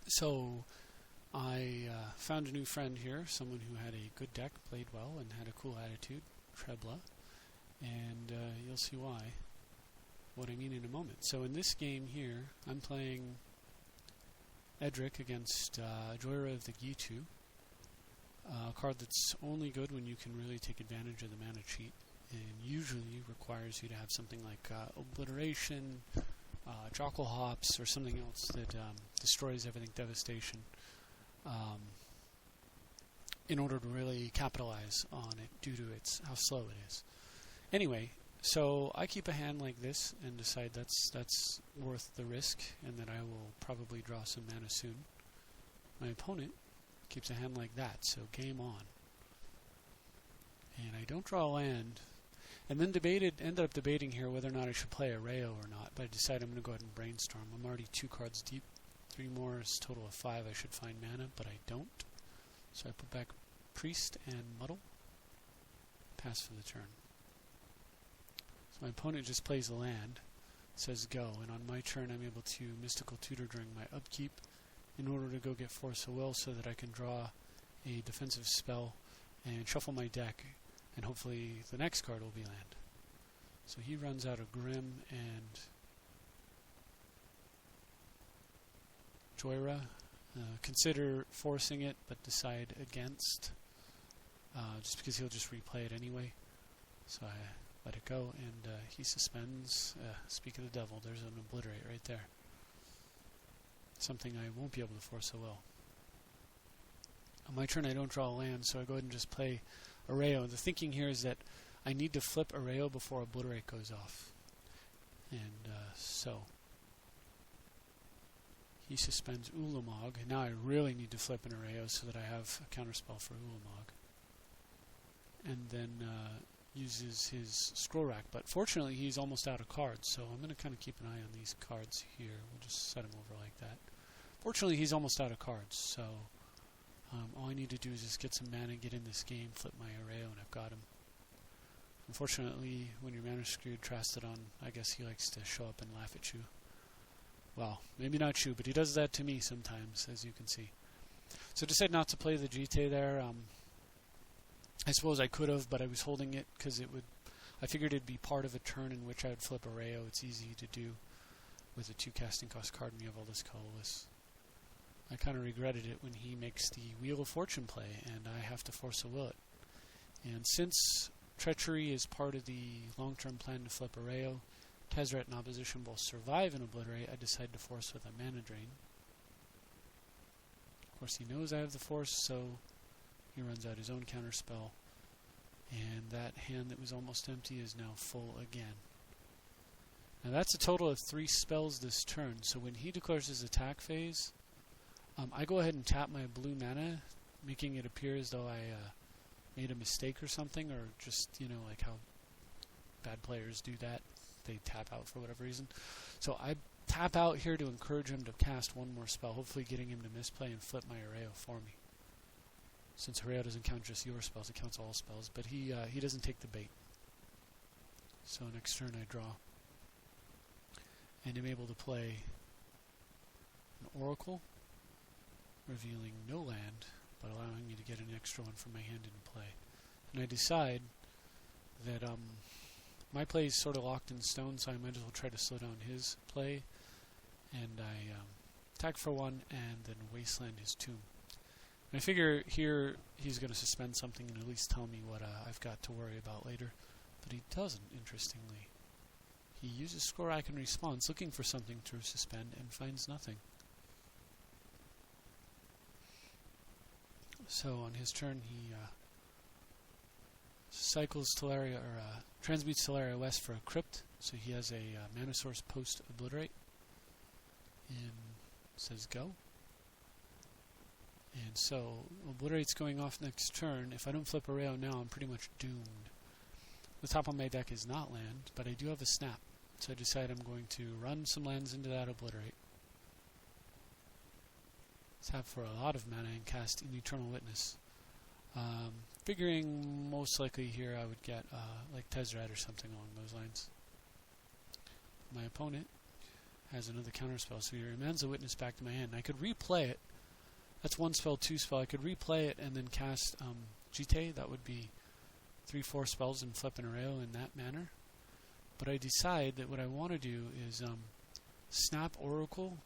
So I found a new friend here, someone who had a good deck, played well, and had a cool attitude, Trebla, and you'll see what I mean in a moment. So in this game here, I'm playing Edric against Joyra of the Gitu, a card that's only good when you can really take advantage of the mana cheat, and usually requires you to have something like Obliteration, Jockle Hops, or something else that destroys everything devastation, in order to really capitalize on it due to how slow it is. Anyway, so I keep a hand like this and decide that's worth the risk, and that I will probably draw some mana soon. My opponent keeps a hand like that, so game on. And I don't draw a land, and then ended up debating here whether or not I should play Arreo or not, but I decided I'm going to go ahead and brainstorm. I'm already 2 cards deep. 3 more is a total of 5. I should find mana, but I don't. So I put back Priest and Muddle. Pass for the turn. So my opponent just plays a land, says go, and on my turn I'm able to Mystical Tutor during my upkeep in order to go get Force of Will so that I can draw a defensive spell and shuffle my deck, and hopefully the next card will be land. So he runs out a Grim and Joyra. Consider forcing it, but decide against, just because he'll just replay it anyway. So I let it go, and he suspends. Speak of the devil, there's an Obliterate right there. Something I won't be able to force a will. On my turn I don't draw a land, so I go ahead and just play Arreo. The thinking here is that I need to flip Arreo before Obliterate goes off. And so he suspends Ulamog, and now I really need to flip an Arreo so that I have a counterspell for Ulamog. And then uses his Scroll Rack, but fortunately he's almost out of cards, so I'm going to kind of keep an eye on these cards here. We'll just set him over like that. Fortunately he's almost out of cards, so all I need to do is just get some mana, get in this game, flip my Arreo, and I've got him. Unfortunately, when you're mana screwed, Trastodon, I guess he likes to show up and laugh at you. Well, maybe not you, but he does that to me sometimes, as you can see. So I decided not to play the GT there. I suppose I could have, but I was holding it because I figured it'd be part of a turn in which I would flip Arreo. It's easy to do with a 2 casting cost card and you have all this colorless. I kind of regretted it when he makes the Wheel of Fortune play, and I have to force a will it. And since Treachery is part of the long-term plan to flip Arreo, Tezzeret and Opposition both survive and Obliterate, I decide to force with a mana drain. Of course, he knows I have the force, so he runs out his own counterspell, and that hand that was almost empty is now full again. Now that's a total of 3 spells this turn, so when he declares his attack phase, I go ahead and tap my blue mana, making it appear as though I made a mistake or something, or just, like how bad players do that. They tap out for whatever reason. So I tap out here to encourage him to cast 1 more spell, hopefully getting him to misplay and flip my Arreo for me. Since Arreo doesn't count just your spells, it counts all spells, but he doesn't take the bait. So next turn I draw, and I'm able to play an Oracle, revealing no land, but allowing me to get an extra one from my hand in play. And I decide that my play is sort of locked in stone, so I might as well try to slow down his play. And I attack for 1 and then wasteland his tomb. And I figure here he's going to suspend something and at least tell me what I've got to worry about later. But he doesn't, interestingly. He uses Scroll Rack in response, looking for something to suspend, and finds nothing. So on his turn he cycles Teleria, or transmutes Teleria West for a Crypt, so he has a mana source post Obliterate, and says go. And so Obliterate's going off next turn. If I don't flip Arreo now, I'm pretty much doomed. The top of my deck is not land, but I do have a Snap, so I decide I'm going to run some lands into that Obliterate. Tap for a lot of mana and cast an Eternal Witness. Figuring most likely here I would get like Tezzeret or something along those lines. My opponent has another counterspell, so he remands the Witness back to my hand. I could replay it. That's 1 spell, 2 spell. I could replay it and then cast Jite. That would be 3-4 spells and flip an Areo in that manner. But I decide that what I want to do is snap Oracle,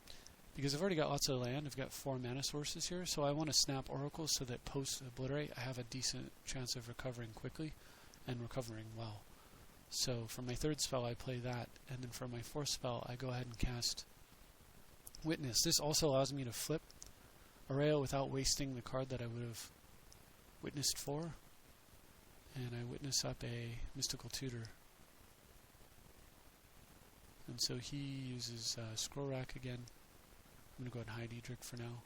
because I've already got lots of land. I've got 4 mana sources here, so I want to snap Oracle so that post-Obliterate I have a decent chance of recovering quickly and recovering well. So for my 3rd spell I play that, and then for my 4th spell I go ahead and cast Witness. This also allows me to flip Areo without wasting the card that I would have witnessed for. And I witness up a Mystical Tutor. And so he uses Scroll Rack again. I'm going to go ahead and hide Edric for now.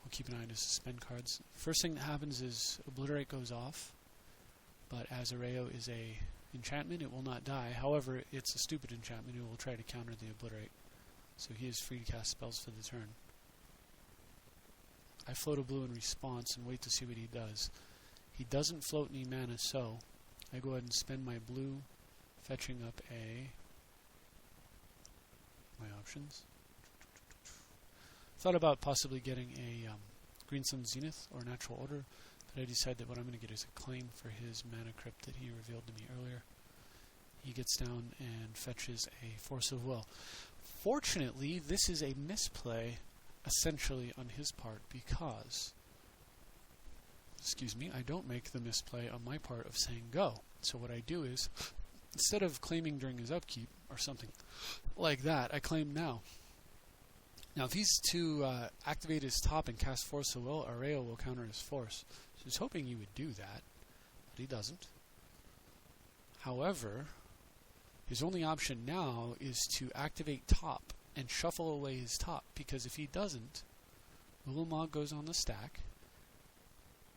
We'll keep an eye on his suspend cards. First thing that happens is Obliterate goes off, but as Areo is a enchantment, it will not die. However, it's a stupid enchantment. It will try to counter the Obliterate. So he is free to cast spells for the turn. I float a blue in response and wait to see what he does. He doesn't float any mana, so I go ahead and spend my blue, fetching up my options. Thought about possibly getting a Green Sun Zenith or Natural Order, but I decide that what I'm going to get is a claim for his Mana Crypt that he revealed to me earlier. He gets down and fetches a Force of Will. Fortunately, this is a misplay essentially on his part, because I don't make the misplay on my part of saying go. So what I do is, instead of claiming during his upkeep or something like that, I claim now. Now if he's to activate his top and cast Force of Will, Areo will counter his force. So I was hoping he would do that, but he doesn't. However, his only option now is to activate top and shuffle away his top, because if he doesn't, Ulamog goes on the stack.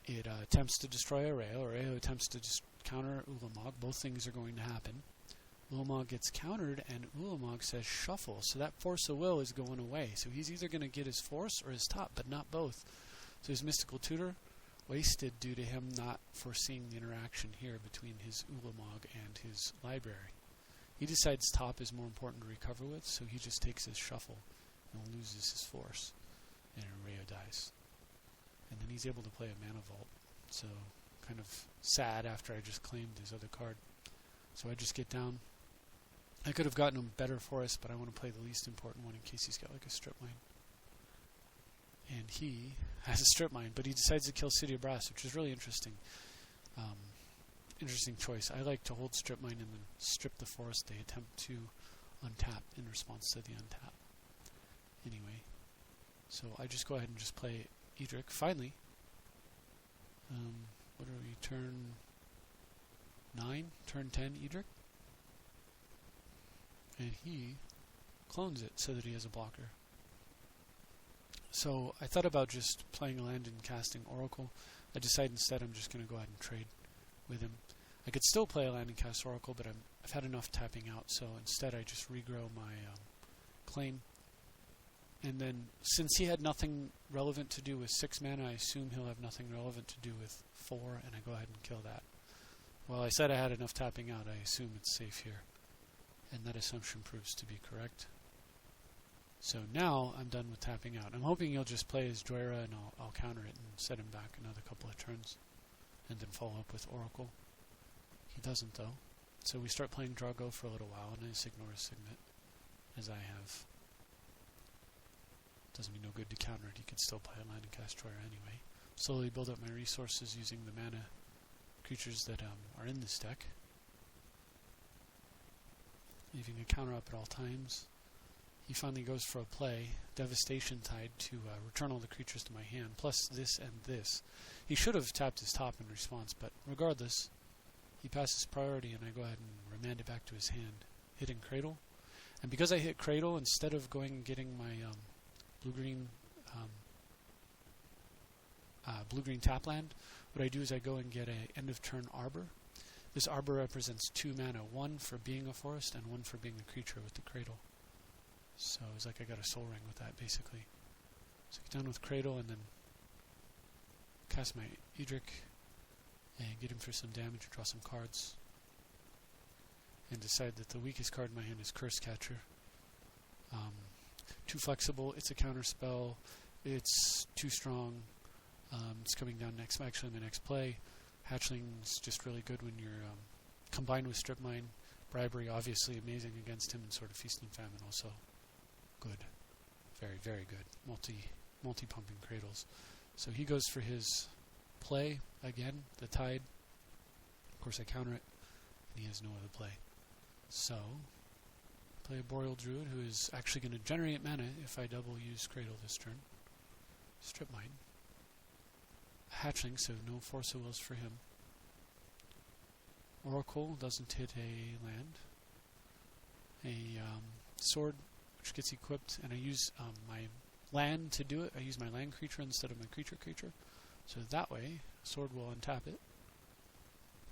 It attempts to destroy Areo. Areo attempts to counter Ulamog. Both things are going to happen. Ulamog gets countered, and Ulamog says shuffle. So that Force of Will is going away. So he's either going to get his force or his top, but not both. So his Mystical Tutor wasted due to him not foreseeing the interaction here between his Ulamog and his library. He decides top is more important to recover with, so he just takes his shuffle and loses his force, and Areo dies. And then he's able to play a Mana Vault. So kind of sad after I just claimed his other card. So I just get down. I could have gotten him better for us, but I want to play the least important one in case he's got like a strip mine. And he has a strip mine, but he decides to kill City of Brass, which is really interesting. Interesting choice. I like to hold strip mine and then strip the forest they attempt to untap in response to the untap. Anyway, so I just go ahead and just play Edric. Finally, what are we, turn 9, turn 10 Edric? And he clones it so that he has a blocker. So I thought about just playing a land and casting Oracle. I decided instead I'm just going to go ahead and trade with him. I could still play a land and cast Oracle, but I've had enough tapping out, so instead I just regrow my claim. And then, since he had nothing relevant to do with 6 mana, I assume he'll have nothing relevant to do with 4, and I go ahead and kill that. Well, I said I had enough tapping out, I assume it's safe here. And that assumption proves to be correct. So now I'm done with tapping out. I'm hoping he'll just play his Joyra, and I'll counter it and set him back another couple of turns, and then follow up with Oracle. He doesn't, though. So we start playing Drago for a little while, and I just ignore his Signet, as I have. Doesn't mean no good to counter it. He could still play a land and cast Joyra anyway. Slowly build up my resources using the mana creatures that are in this deck. Leaving a counter up at all times. He finally goes for a play, Devastation Tide, to return all the creatures to my hand, plus this and this. He should have tapped his top in response, but regardless, he passes priority, and I go ahead and remand it back to his hand, hitting Cradle. And because I hit Cradle, instead of going and getting my blue-green tap land, what I do is I go and get a end-of-turn Arbor. This Arbor represents 2 mana, 1 for being a forest and 1 for being the creature with the Cradle. So it's like I got a Soul Ring with that, basically. So get down with Cradle and then cast my Edric and get him for some damage and draw some cards. And decide that the weakest card in my hand is Curse Catcher. Too flexible, it's a counter spell, it's too strong, it's coming down next, actually my next play. Hatchling's just really good when you're combined with Strip Mine. Bribery, obviously amazing against him, and Sword of Feast and Famine also good. Very, very good. Multi-pumping Cradles. So he goes for his play, again, the Tide. Of course I counter it, and he has no other play. So, play a Boreal Druid, who is actually going to generate mana if I double use Cradle this turn. Strip Mine. Hatchling, so no Force of Wills for him. Oracle doesn't hit a land. A sword, which gets equipped, and I use my land to do it. I use my land creature instead of my creature. So that way, sword will untap it.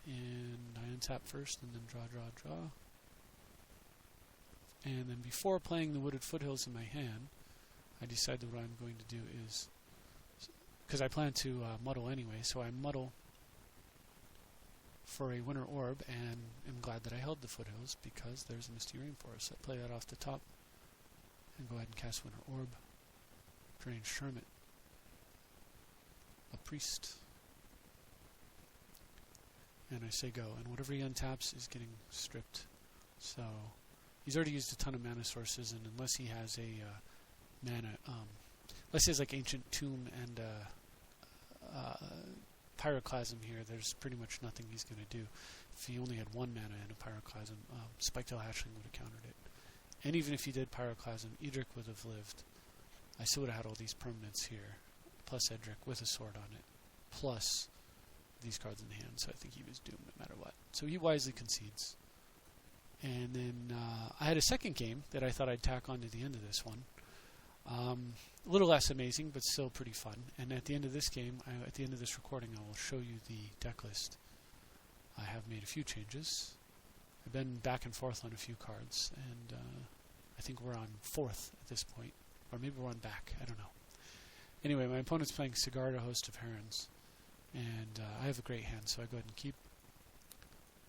And I untap first, and then draw. And then before playing the Wooded Foothills in my hand, I decide that what I'm going to do is, because I plan to muddle anyway, so I muddle for a Winter Orb, and am glad that I held the Foothills because there's a Misty Rainforest. I play that off the top, and go ahead and cast Winter Orb, Strange Hermit, a Priest, and I say go, and whatever he untaps is getting stripped. So he's already used a ton of mana sources, and unless he has a unless he has like Ancient Tomb and Pyroclasm here, there's pretty much nothing he's going to do. If he only had one mana and a Pyroclasm, Spiketail Hatchling would have countered it. And even if he did Pyroclasm, Edric would have lived. I still would have had all these permanents here, plus Edric with a sword on it, plus these cards in hand, so I think he was doomed no matter what. So he wisely concedes. And then I had a second game that I thought I'd tack on to the end of this one. A little less amazing, but still pretty fun. And at the end of this game, at the end of this recording, I will show you the deck list. I have made a few changes. I've been back and forth on a few cards, and I think we're on 4th at this point. Or maybe we're on back, I don't know. Anyway, my opponent's playing Sigarda, Host of Herons. And I have a great hand, so I go ahead and keep.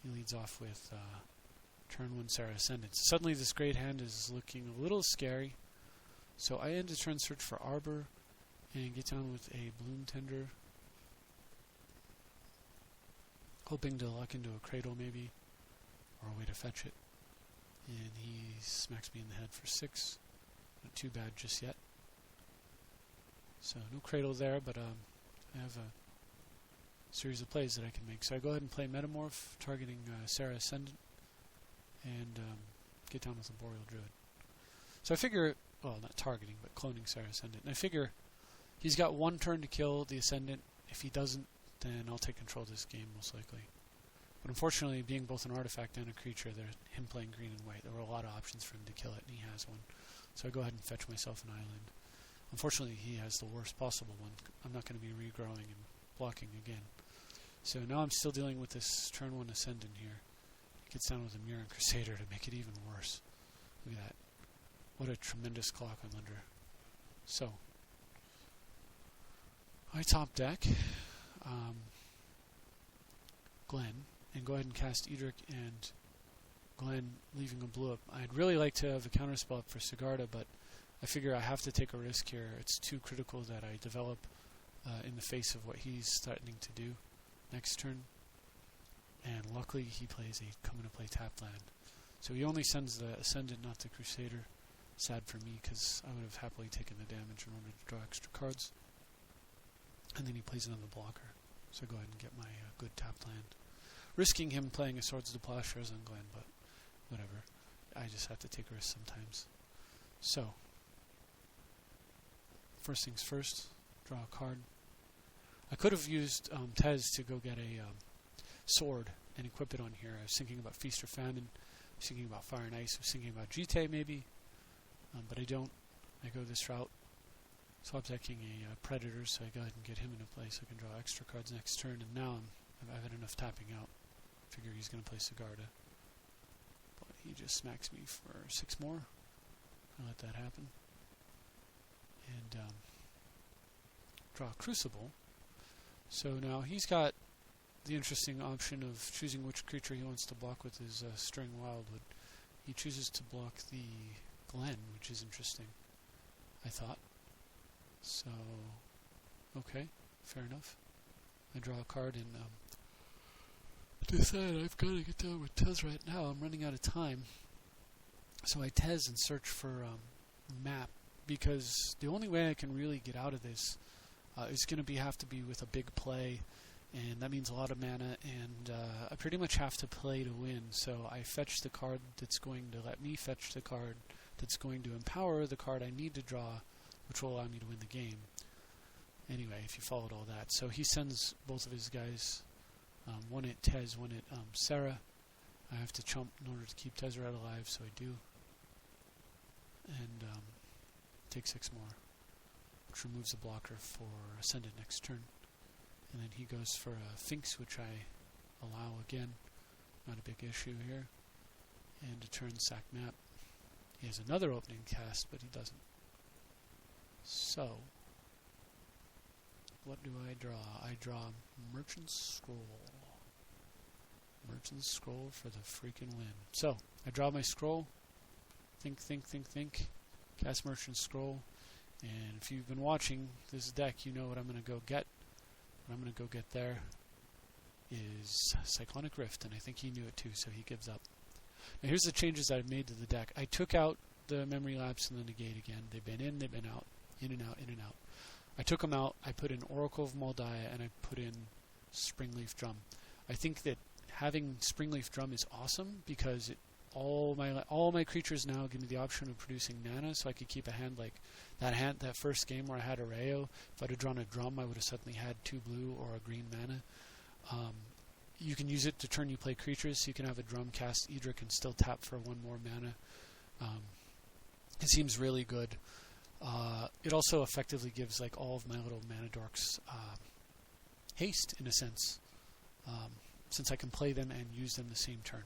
He leads off with turn 1 Serra Ascendant. Suddenly this great hand is looking a little scary. So I end the turn search for Arbor and get down with a Bloom Tender, hoping to lock into a Cradle maybe, or a way to fetch it. And he smacks me in the head for 6. Not too bad just yet. So no Cradle there, but I have a series of plays that I can make. So I go ahead and play Metamorph, targeting Serra Ascendant, and get down with a Boreal Druid. So I figure, well, not targeting, but cloning Serra Ascendant. And I figure he's got one turn to kill the Ascendant. If he doesn't, then I'll take control of this game, most likely. But unfortunately, being both an artifact and a creature, him playing green and white, there were a lot of options for him to kill it, and he has one. So I go ahead and fetch myself an island. Unfortunately, he has the worst possible one. I'm not going to be regrowing and blocking again. So now I'm still dealing with this turn 1 Ascendant here. He gets down with a Mirran Crusader to make it even worse. Look at that. What a tremendous clock on Lunder. So, I top deck Glenn, and go ahead and cast Edric and Glenn, leaving a blue up. I'd really like to have a counterspell up for Sigarda, but I figure I have to take a risk here. It's too critical that I develop in the face of what he's threatening to do next turn. And luckily he plays a come into play tap land. So he only sends the Ascendant, not the Crusader. Sad for me, because I would have happily taken the damage in order to draw extra cards. And then he plays another blocker. So I go ahead and get my good tap land. Risking him playing a Swords to Plowshares on Glenn, but whatever. I just have to take a risk sometimes. So, first things first, draw a card. I could have used Tez to go get a sword and equip it on here. I was thinking about Feast or Famine. I was thinking about Fire and Ice. I was thinking about GT maybe. But I don't. I go this route. Swap decking a Predator, so I go ahead and get him into play so I can draw extra cards next turn. And now I've had enough tapping out. Figure he's going to play Sigarda. But he just smacks me for 6 more. I'll let that happen. And draw Crucible. So now he's got the interesting option of choosing which creature he wants to block with his Stirring Wildwood. He chooses to block the Glen, which is interesting, I thought. So, okay, fair enough. I draw a card and decide I've got to get down with Tez right now. I'm running out of time. So I Tez and search for map, because the only way I can really get out of this is going to have to be with a big play, and that means a lot of mana, and I pretty much have to play to win. So I fetch the card that's going to let me fetch the card that's going to empower the card I need to draw, which will allow me to win the game. Anyway, if you followed all that. So he sends both of his guys, one at Tez, one at Sarah. I have to chump in order to keep Tezzeret alive, so I do. And take 6 more, which removes a blocker for Ascendant next turn. And then he goes for a Finks, which I allow again. Not a big issue here. And a turn sack map. He has another opening cast, but he doesn't. So, what do I draw? I draw Merchant's Scroll. Merchant's Scroll for the freaking win. So, I draw my scroll. Think. Cast Merchant's Scroll. And if you've been watching this deck, you know what I'm going to go get. What I'm going to go get there is Cyclonic Rift, and I think he knew it too, so he gives up. Now here's the changes I've made to the deck. I took out the Memory Lapse and the Negate again. They've been in, they've been out. In and out, in and out. I took them out, I put in Oracle of Moldiah, and I put in Springleaf Drum. I think that having Springleaf Drum is awesome, because all my creatures now give me the option of producing mana, so I could keep a hand like that first game where I had Areo. If I'd have drawn a drum, I would have suddenly had 2 blue or a green mana. You can use it to turn you play creatures, so you can have a drum cast Edric and still tap for 1 more mana. It seems really good. It also effectively gives like all of my little mana dorks haste, in a sense, since I can play them and use them the same turn.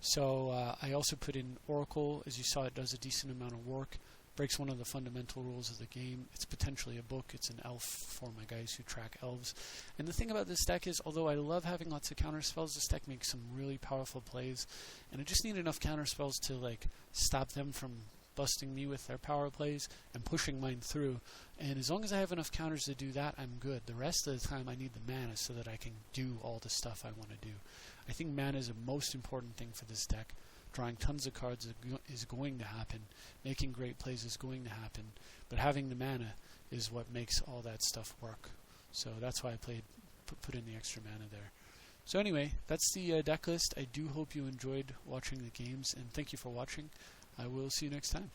So I also put in Oracle. As you saw, it does a decent amount of work. Breaks one of the fundamental rules of the game. It's potentially a book. It's an elf for my guys who track elves. And the thing about this deck is, although I love having lots of counter spells, this deck makes some really powerful plays. And I just need enough counter spells to like stop them from busting me with their power plays and pushing mine through. And as long as I have enough counters to do that, I'm good. The rest of the time I need the mana so that I can do all the stuff I want to do. I think mana is the most important thing for this deck. Drawing tons of cards is going to happen. Making great plays is going to happen. But having the mana is what makes all that stuff work. So that's why I put in the extra mana there. So anyway, that's the deck list. I do hope you enjoyed watching the games, and thank you for watching. I will see you next time.